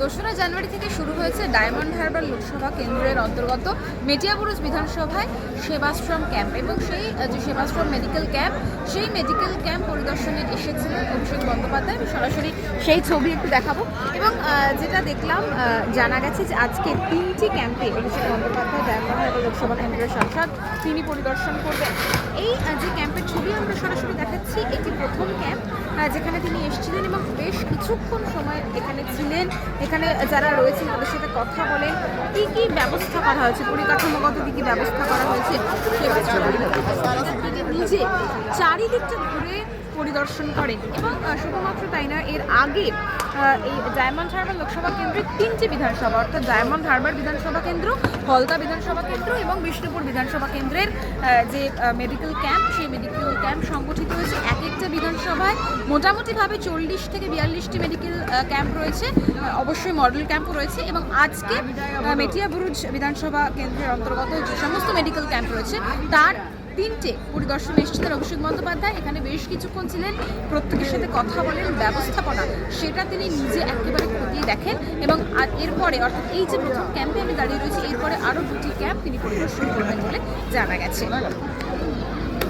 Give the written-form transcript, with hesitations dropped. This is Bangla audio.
2রা জানুয়ারি থেকে শুরু হয়েছে ডায়মন্ড হারবার লোকসভা কেন্দ্রের অন্তর্গত মেটিয়াবুরুজ বিধানসভায় সেবাশ্রম ক্যাম্প এবং সেই যে সেবাশ্রম মেডিকেল ক্যাম্প সেই মেডিকেল ক্যাম্প পরিদর্শনে এসেছিলেন অভিষেক বন্দ্যোপাধ্যায়। আমি সরাসরি সেই ছবি একটু দেখাবো এবং যেটা দেখলাম জানা গেছে যে আজকে 3টি ক্যাম্পে অভিষেক বন্দ্যোপাধ্যায় ডায়মন্ড হারবার লোকসভা কেন্দ্রের সাংসদ তিনি পরিদর্শন করবেন। এই যে ক্যাম্পের ছবি আমরা সরাসরি দেখাচ্ছি, এটি প্রথম ক্যাম্প যেখানে তিনি এসেছিলেন এবং বেশ কিছুক্ষণ সময় এখানে ছিলেন। এখানে যারা রয়েছেন তাদের সাথে কথা বলেন, কী কী ব্যবস্থা করা হয়েছে, পরিকাঠামোগত কী কী ব্যবস্থা করা হয়েছে তিনি নিজে চারিদিকটা ঘুরে পরিদর্শন করেন। এবং শুধুমাত্র তাই না, এর আগে এই ডায়মন্ড হারবার লোকসভা কেন্দ্রের 3টি বিধানসভা অর্থাৎ ডায়মন্ড হারবার বিধানসভা কেন্দ্র, হলদা বিধানসভা কেন্দ্র এবং বিষ্ণুপুর বিধানসভা কেন্দ্রের যে মেডিকেল ক্যাম্প, সেই মেডিকেল ক্যাম্প সংগঠিত হয়েছে। এক একটা বিধানসভায় মোটামুটিভাবে 40 থেকে 42টি মেডিকেল ক্যাম্প রয়েছে, অবশ্যই মডেল ক্যাম্পও রয়েছে। এবং আজকে মেটিয়াবুরুজ বিধানসভা কেন্দ্রের অন্তর্গত যে সমস্ত মেডিকেল ক্যাম্প রয়েছে তার 3টে পরিদর্শনে এসেছিলেন অভিষেক বন্দ্যোপাধ্যায়। এখানে বেশ কিছুক্ষণ ছিলেন, প্রত্যেকের সাথে কথা বলেন, ব্যবস্থাপনা সেটা তিনি নিজে একেবারে খতিয়ে দেখেন। এবং এরপরে অর্থাৎ এই যে প্রথম ক্যাম্পে আমি দাঁড়িয়ে রয়েছি, এরপরে আরও 2টি ক্যাম্প তিনি পরিদর্শন করবেন বলে জানা গেছে।